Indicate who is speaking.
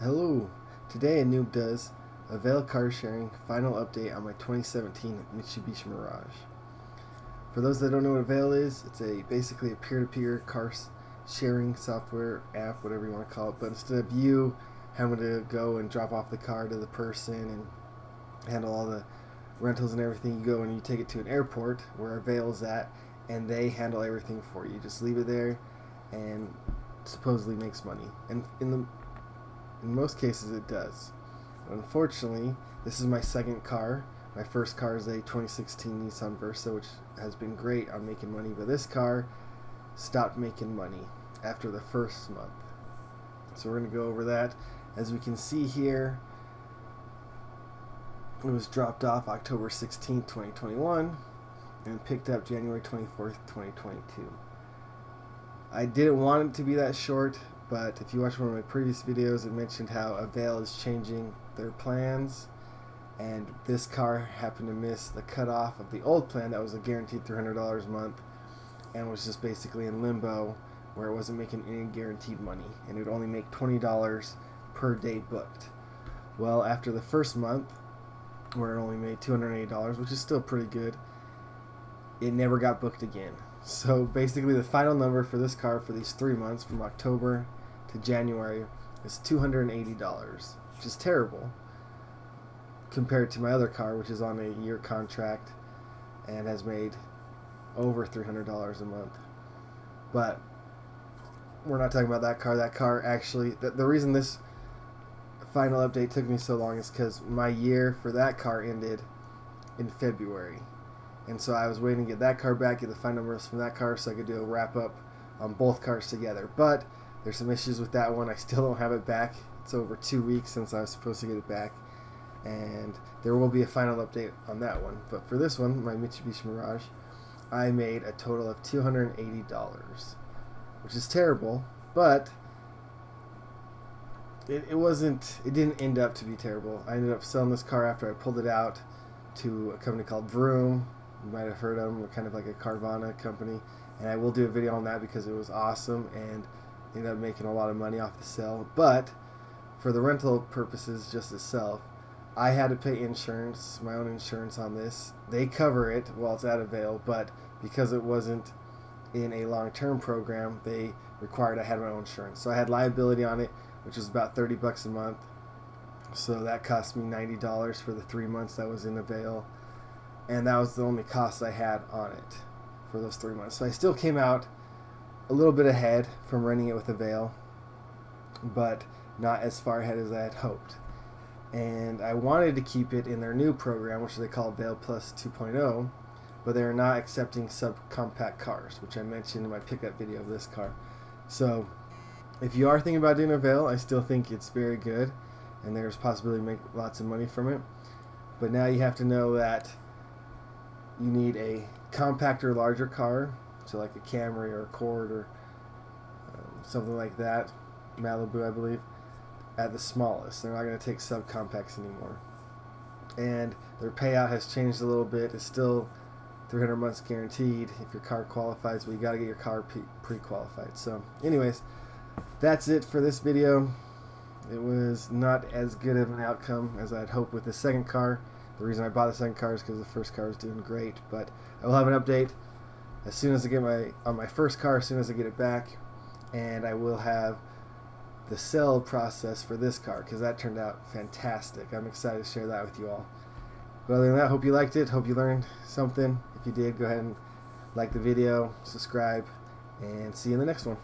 Speaker 1: Hello, today a Noob does Avail car sharing final update on my 2017 Mitsubishi Mirage. For those that don't know what Avail is, it's basically a peer-to-peer car sharing software app, whatever you want to call it, but instead of you having to go and drop off the car to the person and handle all the rentals and everything, you go and you take it to an airport where Avail's at and they handle everything for you. Just leave it there and supposedly makes money. And in most cases it does. Unfortunately, this is my second car. My first car is a 2016 Nissan Versa, which has been great on making money, but this car stopped making money after the first month. So we're going to go over that. As we can see here, it was dropped off October 16th, 2021 and picked up January 24th, 2022. I didn't want it to be that short, but if you watch one of my previous videos, it mentioned how Avail is changing their plans, and this car happened to miss the cutoff of the old plan that was a guaranteed $300 a month and was just basically in limbo where it wasn't making any guaranteed money, and it would only make $20 per day booked. Well, after the first month, where it only made $280, which is still pretty good, it never got booked again. So basically the final number for this car for these 3 months from October to January is $280, which is terrible compared to my other car, which is on a year contract and has made over $300 a month. But we're not talking about that car. That car actually, the reason this final update took me so long is because my year for that car ended in February. And so I was waiting to get that car back, get the final numbers from that car so I could do a wrap up on both cars together. But there's some issues with that one. I still don't have it back. It's over 2 weeks since I was supposed to get it back. And there will be a final update on that one. But for this one, my Mitsubishi Mirage, I made a total of $280, which is terrible, but it didn't end up to be terrible. I ended up selling this car after I pulled it out to a company called Vroom. You might have heard of them. We're kind of like a Carvana company, and I will do a video on that because it was awesome and ended up making a lot of money off the sale. But for the rental purposes just itself, I had to pay insurance, my own insurance on this. They cover it while it's at Avail, but because it wasn't in a long-term program, they required I had my own insurance. So I had liability on it, which was about $30 a month. So that cost me $90 for the 3 months that was in Avail, and that was the only cost I had on it for those 3 months. So I still came out a little bit ahead from renting it with Avail, but not as far ahead as I had hoped. And I wanted to keep it in their new program, which they call Avail Plus 2.0, but they're not accepting subcompact cars, which I mentioned in my pickup video of this car. So if you are thinking about doing Avail, I still think it's very good, and there's possibility to make lots of money from it. But now you have to know that you need a compact or larger car, so like a Camry or a Accord or something like that, Malibu I believe, at the smallest. They're not going to take subcompacts anymore. And their payout has changed a little bit. It's still 300 months guaranteed if your car qualifies, but you got to get your car pre-qualified. So anyways, that's it for this video. It was not as good of an outcome as I'd hoped with the second car. The reason I bought the second car is because the first car was doing great. But I will have an update as soon as I get on my first car, as soon as I get it back, and I will have the sale process for this car because that turned out fantastic. I'm excited to share that with you all. But other than that, hope you liked it. Hope you learned something. If you did, go ahead and like the video, subscribe, and see you in the next one.